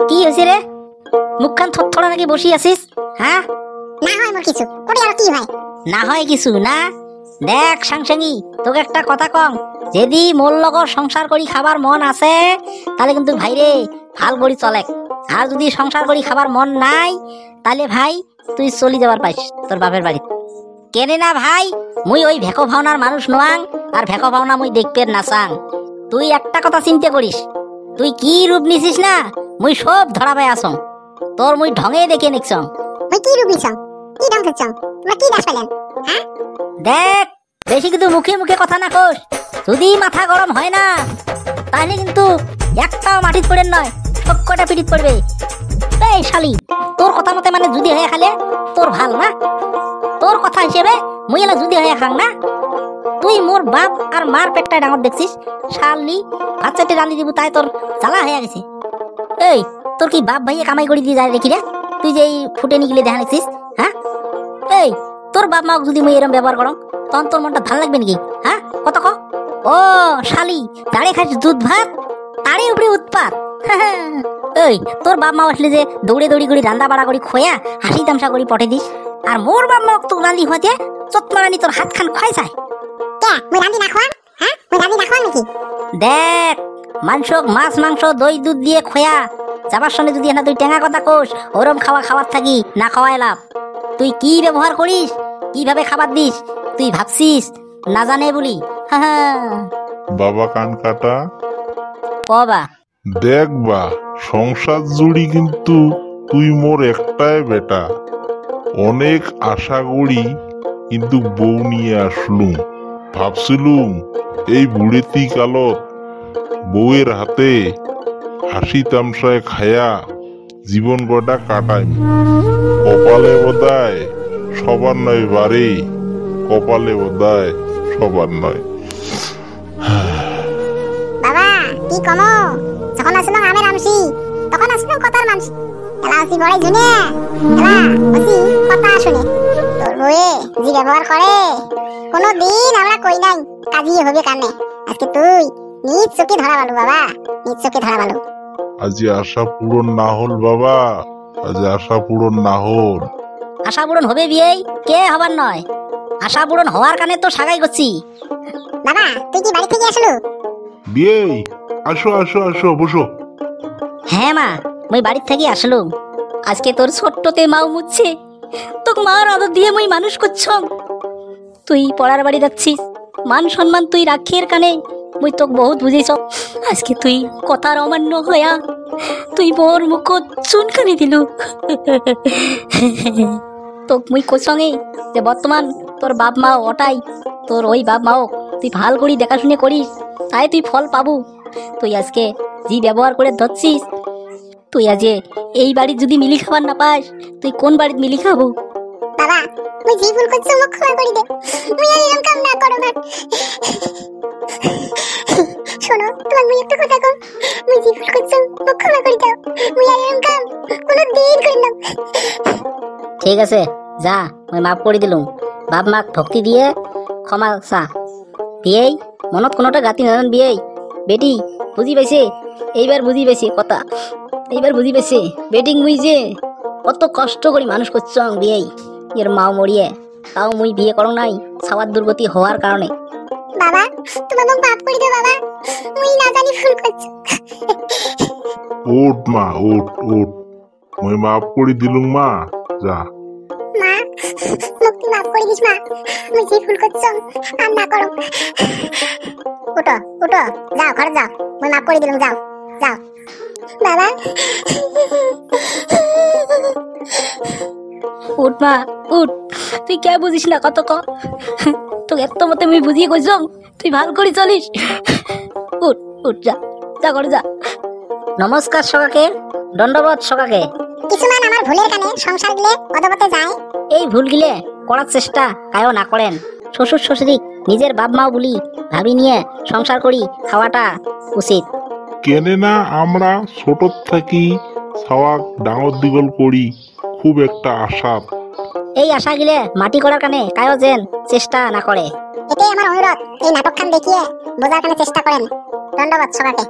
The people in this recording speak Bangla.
কি হয়েছে রে? মুখখান থরথরা নাকি বসি আছিস? হ্যাঁ, না হয় মোর কিছু ওরে আর কি হয়? না হয় কিছু না। দেখ সাংসাঙ্গি, তোকে একটা কথা কম, যদি মোর লগর সংসার করি খাবার মন আছে তাহলে কিন্তু ভাইরে ভাল করি চলে, আর যদি সংসার করি খাবার মন নাই তাহলে ভাই তুই চলি যাবার পাইস তোর বাপের বাড়ি। কেনে না ভাই, মুই ওই ভেকো ভাওনার মানুষ নোয়াং, আর ভেকো ভাওনা মুই দেখতে নাচাং। তুই একটা কথা চিন্তা করিস, তুই কি রূপ নিছিস না মুই সব ধরা পাই আসং, তোর মুই ঢঙে দেখে নিকছং। মুই কি রূপ নিছং? কি ঢং করছং? তোমরা কি দাস পেলেন? হ্যাঁ, দেখ বেশি কিন্তু মুখে মুখে কথা না কোস, যদি মাথা গরম হয় না তাহলে কিন্তু একটাও মাটিত পড়েন নয়, সবকটা পিঠিত পড়বে। এই শালি, তোর কথা মতে মানে যদি হয়ে খালে তোর ভাল না, তোর কথা হিসেবে মুই এলা যদি হয়ে খাং না। তুই মোর বাপ আর মার পেটটায় ডাঙর দেখছিস, শালি ভাত চারটে রাঁধি দিব তাই তোর জ্বালা হয়ে গেছে। এই তোর কি বাপ ভাইয়ে কামাই করে দিয়ে যায় রেখি রে? তুই যে এই ফুটে নিগলে দেখা দেখছিস? হ্যাঁ, এই তোর বাপ মা যদি মুই এরম ব্যবহার করো তখন তোর মনটা ভাল লাগবে নাকি? হ্যাঁ কত ক? ও শালি, দাঁড়িয়ে খাস দুধ ভাত, তারই উপরে উৎপাত। এই তোর বাপ মা আসলে যে দৌড়ে দৌড়ি করে রান্না বাড়া করি খোয়া হাসি তামসা করি পটে দিস, আর মোর বাপ মা তো রান্দি হতে চটমারানি তোর হাত খান খয় যায়। কে মুই রাঁধি না খাওয়াং? হ্যাঁ, মুই রাঁধি না খাওয়াং নাকি? দেখ মাংস মাছ মাংস দই দুধ দিয়ে খোয়া যাবার সঙ্গে যদি না তুই টেঙা কথা কোস, ওরম খাওয়া খাবার থাকি না খাওয়াই লাভ। তুই কি ব্যবহার করিস, কিভাবে খাবার দিস তুই ভাবছিস না জানে বলি? বাবা কান কাটা, বাবা দেখ বা সংসার জুড়ি কিন্তু তুই মোর একটাই বেটা, অনেক আশা করি কিন্তু বউ নিয়ে আসলুম। ভাবছিলুম এই বুড়েতি কালত বউয়ের হাতে হাসি তামসায় খায়া জীবন কটা কাটাই। কপালে বোধহয় সবার নয় বারে, কপালে বোধহয় সবার নয়। বাবা কি কমো, যখন আসলো আমের আমসি তখন আসলো কথার মানসি। এলা আসি বড়াই শুনে, এলা আসি কথা শুনে। তোর বউয়ে যে ব্যবহার করে কোনো দিন আমরা কই নাই কাজই হবে কানে। আজকে তুই নিজ চোখে ধরা পালু বাবা, নিজ চোখে ধরা পালু। আজি আশা পূরণ না হল বাবা, আজি আশা পূরণ না হল। আশা পূরণ হবে বিয়েই, কে হবার নয়, আশা পূরণ হওয়ার কানে তো সাগাই করছি। বাবা তুই কি বাড়ি থেকে আসলু? বিয়ে আসো আসো আসো বসো। হ্যাঁ মা, মুই বাড়ির থেকে আসলুম। আজকে তোর ছোট্টতে মাও মুচ্ছে, তোকে মার আদর দিয়ে মুই মানুষ করছম। তুই পড়ার বাড়ি যাচ্ছিস, মান সম্মান তুই রাখির কানে মুই তোকে বহুত বুঝেছ। আজকে তুই কথার অমান্য হইয়া তুই মোর মুখ চুনকানি দিলু। তোক মুই কোসঙ্গে যে বর্তমান তোর বাপ মা ওটাই, তোর ওই বাপ মাও তুই ভাল করি দেখাশুনে করিস তাই তুই ফল পাবু। তুই আজকে যে ব্যবহার করে ধরছিস, তুই আজ এই বাড়ির যদি মিলি খাবার না পাস তুই কোন বাড়ির মিলি খাবো? বাবা মুই জি ভুল করছি মুখ ক্ষমা করে দে, মুই আর এরকম কাম না করব না। শোনো তোমার মুই একটা কথা কম, মুই জি ভুল করছি মুখ ক্ষমা করে দাও, মুই আর এরকম কাম কোনো দিন করি না। ঠিক আছে যা, মুই মাফ করে দিলুম। বাপ মাক ভক্তি দিয়ে ক্ষমা চা। বিয়েই মনত কোনোটা গাতি নাজান বিয়েই বেটি বুঝি পাইছে, এইবার বুঝি পাইছে কথা, এইবার বুঝি পাইছে বেটিং মুই যে কত কষ্ট করি মানুষ করছং বিয়েই। এর মাও মরিয়ে তাও মুই বিয়ে করো নাই সবার দুর্গতি হওয়ার কারণে। বাবা তুমি আমাকে মাফ করে দাও বাবা, মুই না জানি ভুল করছি। ওঠ মা ওঠ ওঠ, মই মাফ করে দিলুম মা, যা। মা মুক্তি মাফ করে দিস মা, মুই জি ভুল করছি আর না করো। উঠো উঠো যাও ঘরে যাও, মুই মাফ করে দিলাম, যাও যাও। বাবা উঠ মা উঠ, তুই কে বুঝিস না কত ক, তোকে এত মতে মুই বুঝিয়ে কইছং তুই ভাল করে চলিস। উঠ উঠ যা, যা করে যা। নমস্কার সকাকে, দণ্ডবত সকাকে। কিছুমান আমার ভুলের কানে সংসার গিলে অদবতে যায়। এই ভুল গিলে করার চেষ্টা কায়ও না করেন। শ্বশুর শ্বশুরি নিজের বাপ মাও বলি ভাবি নিয়ে সংসার করি খাওয়াটা উচিত। কেনে না আমরা ছোট থাকি ছাওয়াক ডাঙর দিগল করি খুব একটা আশা। এই আশা গিলে মাটি করার কানে কায়ও যেন চেষ্টা না করে। এটাই আমার অনুরোধ, এই নাটকখান দেখিয়ে বোঝার কানে চেষ্টা করেন। ধন্যবাদ সবাইকে।